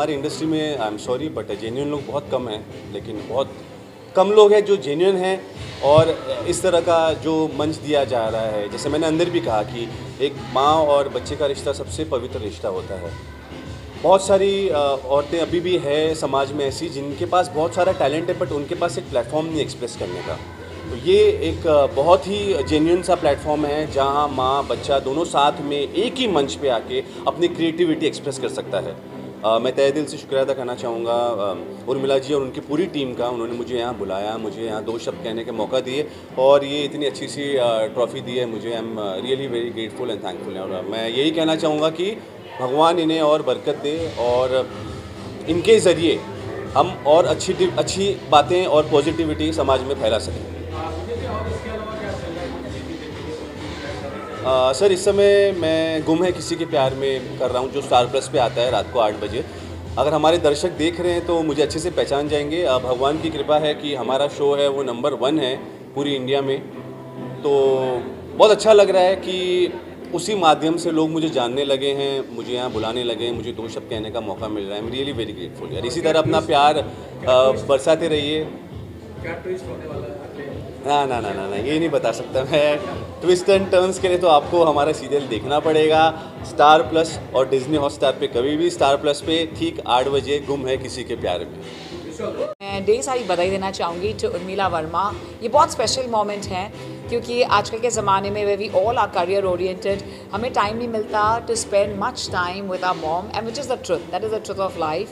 हमारी इंडस्ट्री में I am sorry but genuine लोग बहुत कम हैं, लेकिन बहुत कम लोग हैं जो जेन्युइन हैं और इस तरह का जो मंच दिया जा रहा है। जैसे मैंने अंदर भी कहा कि एक माँ और बच्चे का रिश्ता सबसे पवित्र रिश्ता होता है। बहुत सारी औरतें अभी भी है समाज में ऐसी जिनके पास बहुत सारा टैलेंट है बट उनके पास एक प्लेटफॉर्म नहीं एक्सप्रेस करने का। तो ये एक बहुत ही जेन्युइन सा प्लेटफॉर्म है जहाँ माँ बच्चा दोनों साथ में एक ही मंच पे आके अपनी क्रिएटिविटी एक्सप्रेस कर सकता है। मैं तहे दिल से शुक्रिया अदा करना चाहूँगा उर्मिला जी और उनकी पूरी टीम का। उन्होंने मुझे यहाँ बुलाया, मुझे यहाँ 2 शब्द कहने का मौका दिए और ये इतनी अच्छी सी ट्रॉफ़ी दी है मुझे। आई am really very grateful and thankful. और मैं यही कहना चाहूँगा कि भगवान इन्हें और बरकत दे और इनके ज़रिए हम और अच्छी बातें और पॉजिटिविटी समाज में फैला सकें। सर इस समय मैं गुम है किसी के प्यार में कर रहा हूँ, जो स्टार प्लस पे आता है रात को 8 बजे। अगर हमारे दर्शक देख रहे हैं तो मुझे अच्छे से पहचान जाएंगे। भगवान की कृपा है कि हमारा शो है वो नंबर 1 है पूरी इंडिया में। तो बहुत अच्छा लग रहा है कि उसी माध्यम से लोग मुझे जानने लगे हैं, मुझे यहाँ बुलाने लगे हैं, मुझे 2 शब्द कहने का मौका मिल रहा है। आई एम रियली वेरी ग्रेटफुल यार। इसी तरह अपना प्यार बरसाते रहिए। क्या ट्विस्ट होने वाला है? ना ये नहीं बता सकता मैं। ट्विस्ट एंड टर्न्स के लिए तो आपको हमारा सीरियल देखना पड़ेगा स्टार प्लस और डिज्नी हॉटस्टार पे। कभी भी स्टार प्लस पे ठीक 8 बजे गुम है किसी के प्यार में। मैं ढेर सारी बधाई देना चाहूँगी टू उर्मिला वर्मा। ये बहुत स्पेशल मोमेंट है क्योंकि आजकल के ज़माने में वे we all are career oriented, हमें टाइम नहीं मिलता to spend much time with our mom and which is the truth, that is the truth of life.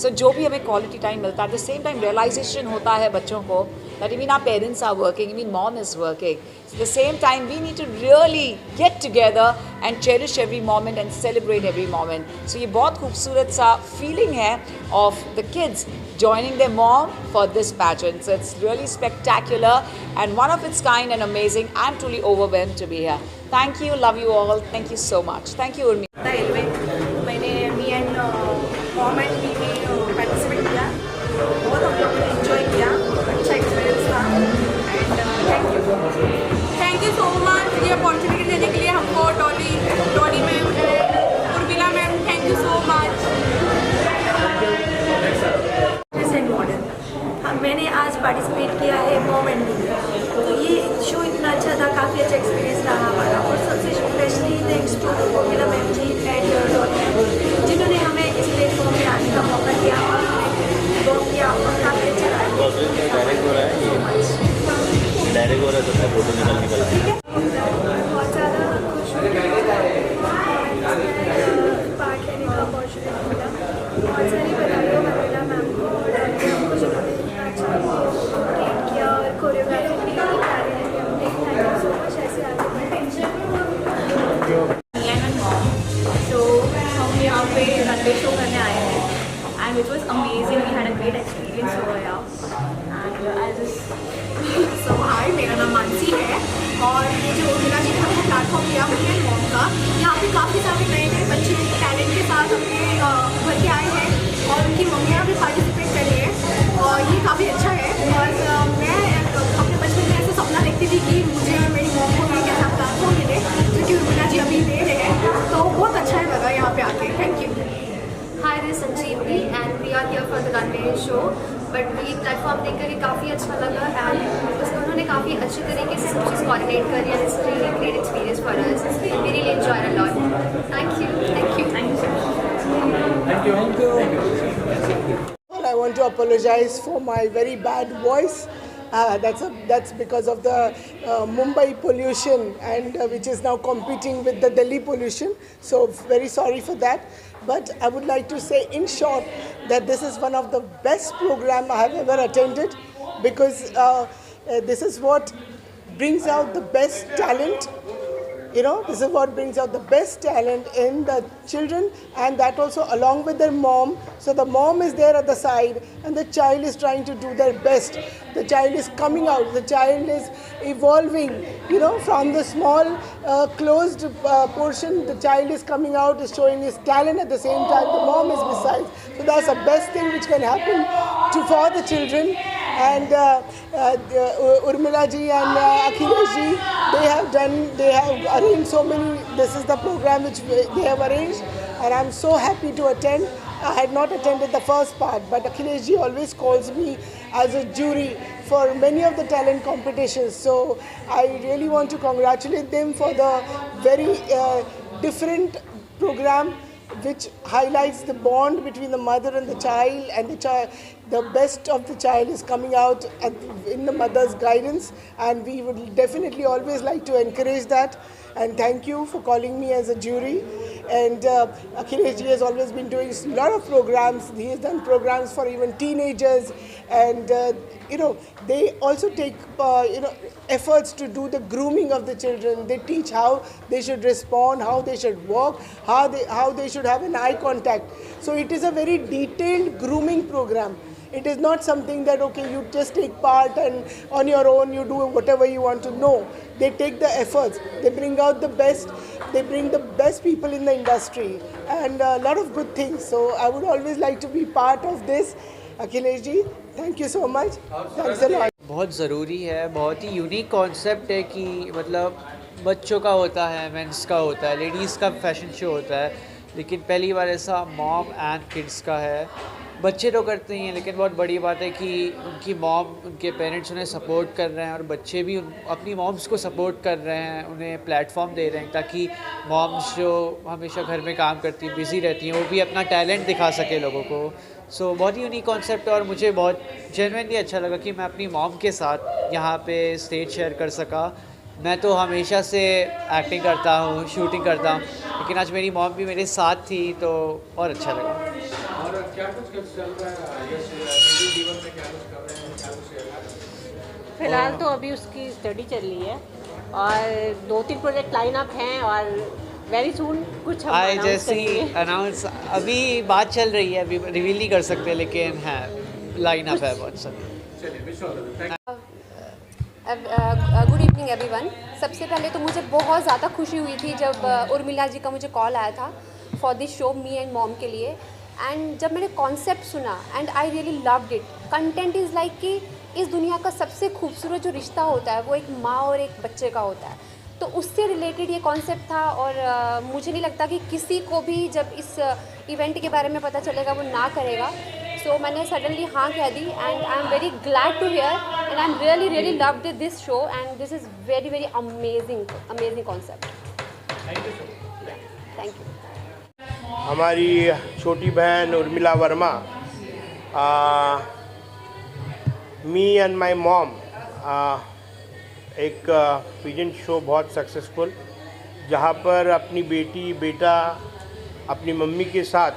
So जो भी हमें क्वालिटी टाइम मिलता है, at the same time realisation होता है बच्चों को that even our parents are working, even mom is working. So at the same time, we need to really get together and cherish every moment and celebrate every moment. So ये बहुत खूबसूरत सा feeling है of the kids joining their mom for this pageant. So it's really spectacular and one of its kind and amazing. I'm truly overwhelmed to be here. Thank you, love you all. Thank you so much. Thank you, Urmi. मैंने me and mom and me में participate किया, बहुत हम लोग ने enjoy किया, अच्छा experience था and thank you so much ये अपॉर्चुनिटी देने के लिए हमको। Dolly ma'am, Urmila ma'am, thank you so much. Present model मैंने आज पार्टिसिपेट किया है मॉम एंड मी, तो ये शो इतना अच्छा था, काफ़ी अच्छा एक्सपीरियंस रहा हमारा। और सबसे specially thanks to Urmila ma'am ji and Dolly ma'am जिन्होंने हमें इस प्लेटफॉर्म में आने का मौका दिया और किया और काफ़ी अच्छा रहा। डायरेक्ट हो रहा है तो फोटो निकल रहा है। बहुत ज़्यादा खुश हूँ पार्ट लेने का अपॉर्चुनिटी मिला। बहुत सारी बधाई हो उर्मिला मैम को और हमको जिन्होंने इतना अच्छा क्रिएट किया और कोरियोग्राफी भी प्यारी लगी हमने। Thank you so much. ऐसे आगे तो हम यहाँ पे रनवे शो करने आए हैं and it was amazing. We had a great experience over here and I just so hi, मेरा नाम मानसी है और ये जो उर्मिला जी ने हमको प्लेटफॉर्म दिया मुझे मॉम का, यहाँ पे काफ़ी सारे नए नए बच्चे टैलेंट के साथ अपने भर के आए हैं और उनकी मम्मियाँ भी पार्टिसिपेट कर रही हैं और ये काफ़ी अच्छा है। और मैं अपने बचपन में ऐसा सपना देखती थी कि मुझे और मेरी मॉम को भी एक ऐसा प्लेटफॉर्म मिले जो कि उर्मिला जी अभी दे रहे हैं, तो बहुत अच्छा लगा यहाँ पे आके। Thank you. Hi, this is Sanjeevni and we are here for the runway show. But ये प्लेटफॉर्म देख कर काफ़ी अच्छा लगा एंड उसमें उन्होंने काफ़ी अच्छे तरीके से सब चीज़ कोऑर्डिनेट करी and it's really great experience for us. We really enjoyed a lot. Thank you. I want to apologize for my very bad voice. That's because of the Mumbai pollution and which is now competing with the Delhi pollution. So very sorry for that. But I would like to say in short that this is one of the best program I have ever attended because this is what brings out the best talent. You know, this is what brings out the best talent in the children and that also along with their mom. So the mom is there at the side and the child is trying to do their best. The child is coming out, the child is evolving, you know, from the small closed portion. The child is coming out, is showing his talent at the same time. The mom is beside. So that's the best thing which can happen for the children. And Urmila ji and Akhilesh ji, they have arranged so many. This is the program which they have arranged and I'm so happy to attend I had not attended the first part, but Akhilesh ji always calls me as a jury for many of the talent competitions. So I really want to congratulate them for the very different program which highlights the bond between the mother and the child, and the best of the child is coming out in the mother's guidance, and we would definitely always like to encourage that. And thank you for calling me as a jury. And Akhilesh ji has always been doing a lot of programs. He has done programs for even teenagers, and they also take efforts to do the grooming of the children. They teach how they should respond, how they should walk, how they should have an eye contact. So it is a very detailed grooming program. It is not something that, okay, you just take part and on your own you do whatever you want to. No, they take the efforts. They bring out the best. They bring the best people in the industry and a lot of good things. So I would always like to be part of this. Akhilesh ji, thank you so much. Thanks a lot. बहुत ज़रूरी है, बहुत ही unique concept है कि मतलब बच्चों का होता है, मेंस का होता है, लेडीज़ का फैशन शो होता है, लेकिन पहली बार ऐसा मॉम एंड किड्स का है। बच्चे तो करते ही हैं, लेकिन बहुत बड़ी बात है कि उनकी मॉम, उनके पेरेंट्स उन्हें सपोर्ट कर रहे हैं और बच्चे भी अपनी मॉम्स को सपोर्ट कर रहे हैं, उन्हें प्लेटफॉर्म दे रहे हैं ताकि मॉम्स जो हमेशा घर में काम करती हैं, बिज़ी रहती हैं, वो भी अपना टैलेंट दिखा सके लोगों को। सो बहुत ही यूनिक कॉन्सेप्ट है और मुझे बहुत जेन्युइनली अच्छा लगा कि मैं अपनी मॉम के साथ यहाँ पे स्टेज शेयर कर सका। मैं तो हमेशा से एक्टिंग करता हूँ, शूटिंग करता हूँ, लेकिन आज मेरी मॉम भी मेरे साथ थी तो और अच्छा लगा। और क्या कुछ चल रहा है यश निजी जीवन में, क्या कुछ कर रहे हैं, क्या कुछ शेयर कर रहे हैं? फिलहाल तो अभी उसकी स्टडी चल रही है और 2-3 प्रोजेक्ट लाइन अप हैं और वेरी सून कुछ हम अनाउंस जैसे ही करेंगे। अनाउंस अभी बात चल रही है, अभी रिवील नहीं कर सकते, लेकिन है लाइन अप है बहुत सारी। चलिए, wish all the best. Good evening everyone. सबसे पहले तो मुझे बहुत ज़्यादा खुशी हुई थी जब उर्मिला जी का मुझे कॉल आया था for this show me and mom के लिए। एंड जब मैंने कॉन्सेप्ट सुना and I really loved it. Content is like कि इस दुनिया का सबसे खूबसूरत जो रिश्ता होता है वो एक माँ और एक बच्चे का होता है, तो उससे रिलेटेड ये कॉन्सेप्ट था। और मुझे नहीं लगता कि किसी को भी जब इस इवेंट के बारे में पता चलेगा वो ना करेगा। सो मैंने सडनली हाँ कह दी and I am very glad to here and I am really loved this show and this is very amazing concept. Thank you. हमारी छोटी बहन Urmila Verma, me and my mom, एक पीजेंट शो बहुत सक्सेसफुल, जहाँ पर अपनी बेटी बेटा अपनी मम्मी के साथ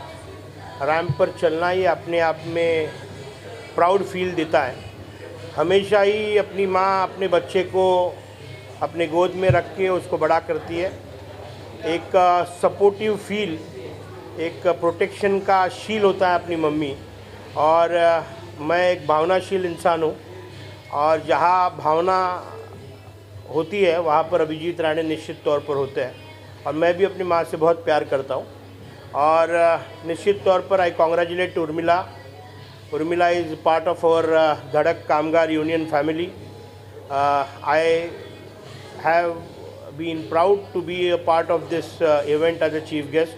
रैंप पर चलना ये अपने आप में प्राउड फील देता है। हमेशा ही अपनी माँ अपने बच्चे को अपने गोद में रख के उसको बड़ा करती है। एक सपोर्टिव फील, एक प्रोटेक्शन का शील होता है अपनी मम्मी। और मैं एक भावनाशील इंसान हूँ और जहाँ भावना होती है वहाँ पर अभिजीत राणे निश्चित तौर पर होते हैं और मैं भी अपनी माँ से बहुत प्यार करता हूँ। और निश्चित तौर पर I congratulate Urmila. Urmila is part of our Dhadak Kamgar union family. I have been proud to be a part of this event as a chief guest.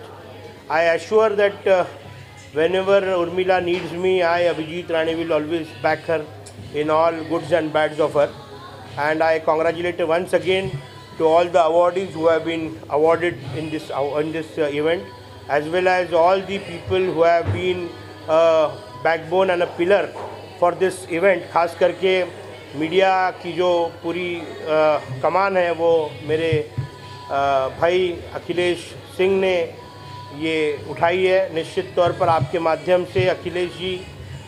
I assure that whenever Urmila needs me, I, Abhijit Rane, will always back her in all goods and bads of her. And I congratulate her once again to all the awardees who have been awarded in this event, as well as all the people who have been a backbone and a pillar for this event. खास करके media की जो पूरी कमान है वो मेरे भाई अखिलेश सिंह ने ये उठाई है। निश्चित तौर पर आपके माध्यम से अखिलेश जी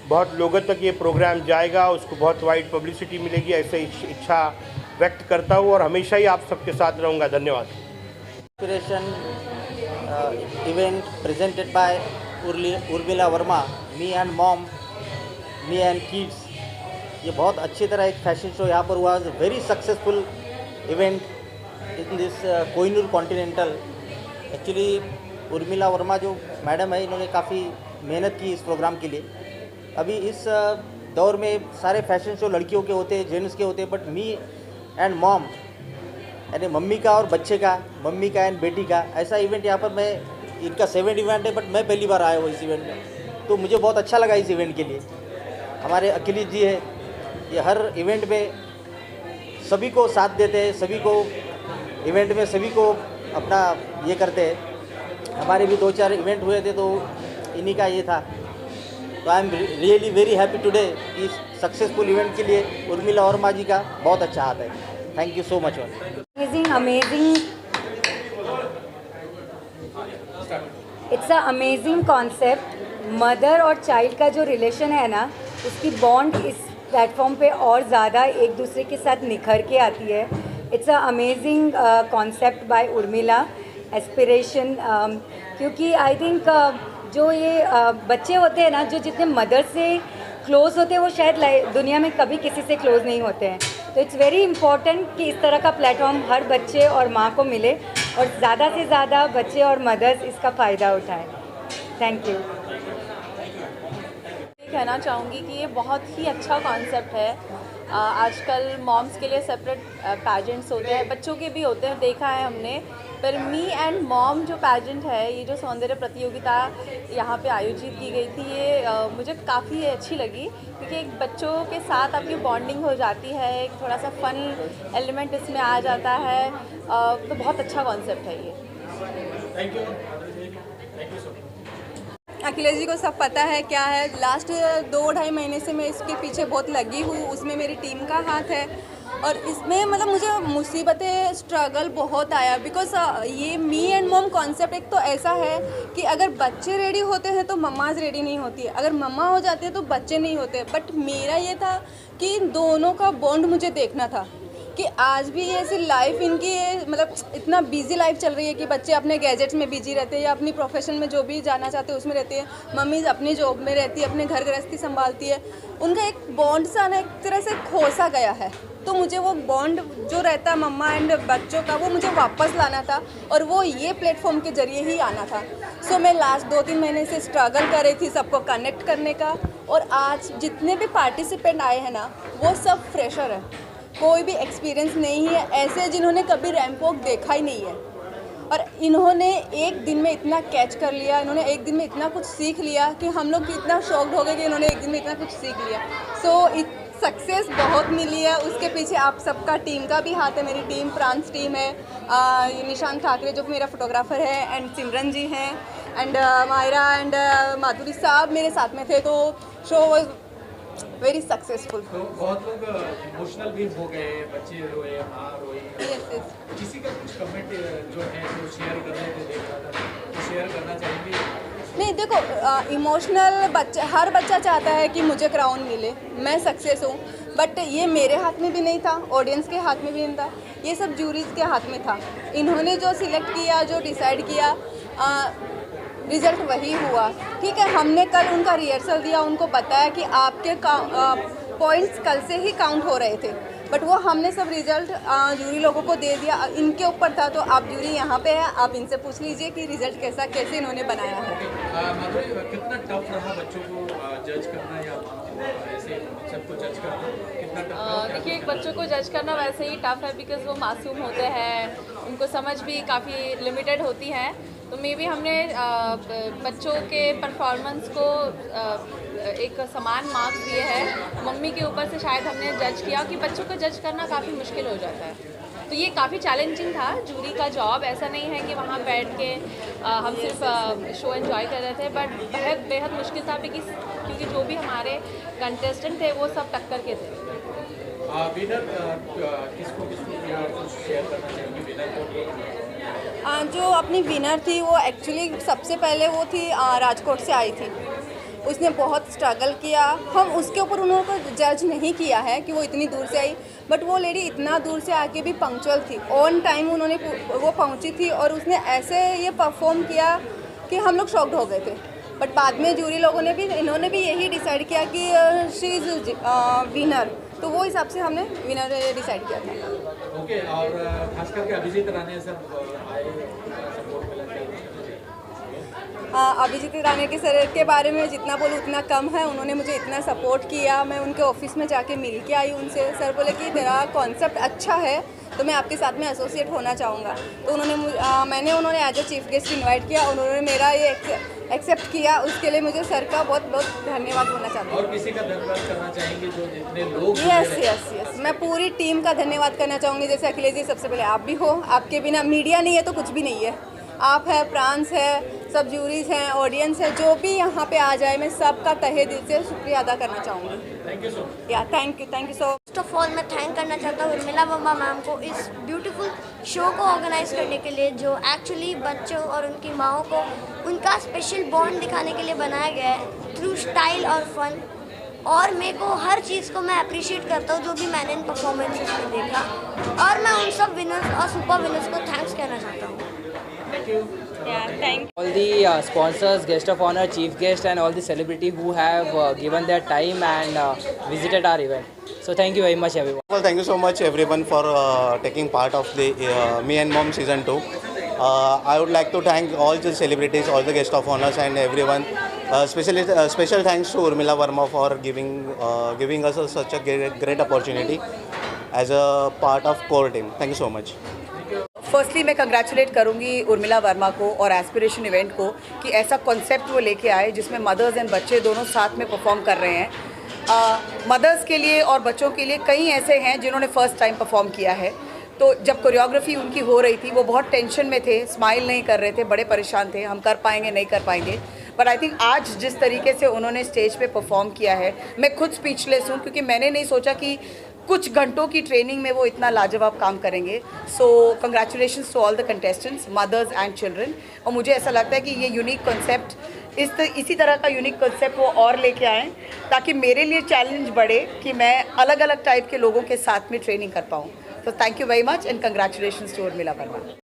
बहुत लोगों तक ये प्रोग्राम जाएगा, उसको बहुत वाइड पब्लिसिटी मिलेगी, ऐसे इच्छा व्यक्त करता हूँ और हमेशा ही आप सबके साथ रहूँगा। धन्यवाद। Inspiration event presented by Urmila Verma, me and mom, me and kids. ये बहुत अच्छी तरह एक फैशन शो यहाँ पर हुआ। Very successful event in this Kohinoor continental. Actually Urmila Verma जो मैडम है, इन्होंने काफ़ी मेहनत की इस प्रोग्राम के लिए। अभी इस दौर में सारे फैशन शो लड़कियों के होते हैं, जेंट्स के होते हैं, बट मी एंड मॉम यानी मम्मी का और बच्चे का, मम्मी का एंड बेटी का, ऐसा इवेंट यहाँ पर मैं इनका 7 इवेंट है, बट मैं पहली बार आया हूँ इस इवेंट में, तो मुझे बहुत अच्छा लगा इस इवेंट के लिए। हमारे अखिलेश जी है, ये हर इवेंट में सभी को साथ देते हैं, सभी को इवेंट में सभी को अपना ये करते हैं। हमारे भी 2-4 इवेंट हुए थे, तो इन्हीं का ये था। तो आई am really very happy today. इस सक्सेसफुल इवेंट के लिए उर्मिला वर्मा जी का बहुत अच्छा हाथ है। Thank you so much. Amazing it's a amazing concept. Mother और चाइल्ड का जो रिलेशन है ना, उसकी बॉन्ड इस प्लेटफॉर्म पे और ज़्यादा एक दूसरे के साथ निखर के आती है। It's a amazing concept bye Urmila aspiration, क्योंकि आई थिंक जो ये बच्चे होते हैं ना, जो जितने मदर से क्लोज़ होते हैं, वो शायद दुनिया में कभी किसी से क्लोज़ नहीं होते हैं। तो इट्स वेरी इंपॉर्टेंट कि इस तरह का प्लेटफॉर्म हर बच्चे और माँ को मिले और ज़्यादा से ज़्यादा बच्चे और मदर्स इसका फ़ायदा उठाएं। Thank you. कहना चाहूँगी कि ये बहुत ही अच्छा कॉन्सेप्ट है। आजकल मॉम्स के लिए सेपरेट पैजेंट्स होते हैं, बच्चों के भी होते हैं, देखा है हमने। पर मी एंड मॉम जो पैजेंट है, ये जो सौंदर्य प्रतियोगिता यहाँ पे आयोजित की गई थी, ये मुझे काफ़ी अच्छी लगी, क्योंकि एक बच्चों के साथ आपकी बॉन्डिंग हो जाती है, एक थोड़ा सा फन एलिमेंट इसमें आ जाता है। तो बहुत अच्छा कॉन्सेप्ट है ये। Thank you, thank you so much. Akhilesh ji को सब पता है क्या है। लास्ट 2-2.5 महीने से मैं इसके पीछे बहुत लगी हूँ, उसमें मेरी टीम का हाथ है। और इसमें मतलब मुझे मुसीबतें, स्ट्रगल बहुत आया, बिकॉज ये मी एंड मॉम कॉन्सेप्ट एक तो ऐसा है कि अगर बच्चे रेडी होते हैं तो मम्माज रेडी नहीं होती है, अगर मम्मा हो जाती है तो बच्चे नहीं होते। बट मेरा ये था कि दोनों का बॉन्ड मुझे देखना था, कि आज भी ऐसी लाइफ इनकी मतलब इतना बिजी लाइफ चल रही है कि बच्चे अपने गैजेट्स में बिजी रहते हैं या अपनी प्रोफेशन में जो भी जाना चाहते हैं उसमें रहते हैं, मम्मी अपनी जॉब में रहती है, अपने घर गृहस्थी संभालती है। उनका एक बॉन्ड सा ना एक तरह से खोसा गया है। तो मुझे वो बॉन्ड जो रहता है मम्मा एंड बच्चों का, वो मुझे वापस लाना था और वो ये प्लेटफॉर्म के जरिए ही आना था। सो मैं लास्ट 2-3 महीने से स्ट्रगल कर रही थी सबको कनेक्ट करने का। और आज जितने भी पार्टिसिपेंट आए हैं ना, वो सब फ्रेशर है, कोई भी एक्सपीरियंस नहीं है, ऐसे जिन्होंने कभी रैंप वॉक देखा ही नहीं है। और इन्होंने एक दिन में इतना कैच कर लिया, इन्होंने एक दिन में इतना कुछ सीख लिया कि हम लोग इतना शॉक्ड हो गए कि इन्होंने एक दिन में इतना कुछ सीख लिया। सो सक्सेस बहुत मिली है, उसके पीछे आप सबका टीम का भी हाथ है। मेरी टीम प्रांस टीम है, निशांत ठाकरे जो मेरा फोटोग्राफर है, एंड सिमरन जी हैं, एंड मायरा एंड माधुरी साहब मेरे साथ में थे। तो शो वॉज वेरी सक्सेसफुल। तो बहुत लोग इमोशनल भी हो गए, बच्चे रोए, माँ रोई। किसी का कुछ कमेंट जो है वो शेयर कर रहे थे, देख रहा था, तो शेयर करना चाहेंगे? नहीं, देखो इमोशनल बच्चा, हर बच्चा चाहता है कि मुझे क्राउन मिले, मैं सक्सेस हूँ। बट ये मेरे हाथ में भी नहीं था, ऑडियंस के हाथ में भी नहीं था, ये सब जूरीज के हाथ में था। इन्होंने जो सिलेक्ट किया, जो डिसाइड किया, रिज़ल्ट वही हुआ। ठीक है, हमने कल उनका रिहर्सल दिया, उनको बताया कि आपके पॉइंट्स कल से ही काउंट हो रहे थे, बट वो हमने सब रिज़ल्ट जूरी लोगों को दे दिया। इनके ऊपर था, तो आप जूरी यहाँ पे है, आप इनसे पूछ लीजिए कि रिज़ल्ट कैसे इन्होंने बनाया है। कितना टफ रहा बच्चों को जज करना या ऐसे सबको जज करना, कितना टफ? देखिए, एक बच्चों को जज करना वैसे ही टफ है, बिकॉज वो मासूम होते हैं, उनको समझ भी काफ़ी लिमिटेड होती है। तो मे बी हमने बच्चों के परफॉर्मेंस को एक समान मार्क्स दिए हैं। मम्मी के ऊपर से शायद हमने जज किया कि बच्चों को जज करना काफ़ी मुश्किल हो जाता है। तो ये काफ़ी चैलेंजिंग था जूरी का जॉब। ऐसा नहीं है कि वहाँ बैठ के हम सिर्फ शो एंजॉय कर रहे थे, बट बेहद मुश्किल था, क्योंकि जो भी हमारे कंटेस्टेंट थे वो सब टक्कर के थे। विनर किसको शेयर करना चाहेंगे? विनर को जो अपनी विनर थी वो एक्चुअली सबसे पहले वो थी राजकोट से आई थी, उसने बहुत स्ट्रगल किया। हम उसके ऊपर उन्होंने जज नहीं किया है कि वो इतनी दूर से आई, बट वो लेडी इतना दूर से आके भी पंक्चुअल थी, ऑन टाइम वो पहुंची थी और उसने ऐसे ये परफॉर्म किया कि हम लोग शॉक्ड हो गए थे। बट बाद में जूरी लोगों ने भी, इन्होंने भी यही डिसाइड किया कि शी इज़ विनर, तो वो हिसाब से हमने विनर डिसाइड किया था। ओके, और खास करके अभिजीत राणे सर आए, सपोर्ट मिला। अभिजीत राणे के सर के बारे में जितना बोलूँ उतना कम है। उन्होंने मुझे इतना सपोर्ट किया। मैं उनके ऑफिस में जाके मिल के आई उनसे। सर बोले कि तेरा कॉन्सेप्ट अच्छा है तो मैं आपके साथ में एसोसिएट होना चाहूँगा। तो उन्होंने as a chief guest invite किया। उन्होंने मेरा ये एक्सेप्ट किया। उसके लिए मुझे सर का बहुत बहुत धन्यवाद बोलना चाहती हूँ। और किसी का धन्यवाद करना चाहेंगे जो जितने लोग यस मैं पूरी टीम का धन्यवाद करना चाहूँगी। जैसे अखिलेश जी, सबसे पहले आप भी हो। आपके बिना मीडिया नहीं है तो कुछ भी नहीं है। आप है, प्रांस है, सब जूरीज हैं, ऑडियंस है, जो भी यहाँ पे आ जाए, मैं सबका तहे दिल से शुक्रिया अदा करना चाहूँगी। Thank you so much. या thank you so. First of all मैं थैंक करना चाहता हूँ उर्मिला वर्मा मैम को इस ब्यूटीफुल शो को ऑर्गेनाइज करने के लिए, जो एक्चुअली बच्चों और उनकी माओं को उनका स्पेशल बॉन्ड दिखाने के लिए बनाया गया है थ्रू स्टाइल और फन। और मेरे को हर चीज़ को मैं अप्रिशिएट करता हूँ जो भी मैंने इन परफॉर्मेंसेस में देखा। और मैं उन सब विनर्स और सुपर विनर्स को थैंक्स कहना चाहता हूँ। All the sponsors, guest of honor, chief guest and all the celebrity who have given their time and visited our event. So thank you very much everyone. Well, thank you so much everyone for taking part of the Me and Mom season 2. I would like to thank all the celebrities, all the guest of honors and everyone. Special thanks to Urmila Verma for giving us such a great opportunity as a part of core team. Thank you so much. Firstly मैं congratulate करूंगी उर्मिला वर्मा को और aspiration event को कि ऐसा concept वो लेके आए जिसमें मदर्स एंड बच्चे दोनों साथ में परफॉर्म कर रहे हैं। मदर्स के लिए और बच्चों के लिए कई ऐसे हैं जिन्होंने फर्स्ट टाइम परफॉर्म किया है। तो जब कोरियोग्राफी उनकी हो रही थी वो बहुत टेंशन में थे, स्माइल नहीं कर रहे थे, बड़े परेशान थे, हम कर पाएंगे नहीं कर पाएंगे। बट आई थिंक आज जिस तरीके से उन्होंने स्टेज पे परफॉर्म किया है, मैं खुद स्पीचलेस हूँ क्योंकि मैंने नहीं सोचा कि कुछ घंटों की ट्रेनिंग में वो इतना लाजवाब काम करेंगे। So congratulations to all the contestants, mothers and children. और मुझे ऐसा लगता है कि ये यूनिक कॉन्सेप्ट इसी तरह का यूनिक कॉन्सेप्ट वो और लेके आएँ ताकि मेरे लिए चैलेंज बढ़े कि मैं अलग अलग टाइप के लोगों के साथ में ट्रेनिंग कर पाऊँ। तो thank you very much and congratulations to Urmila Verma.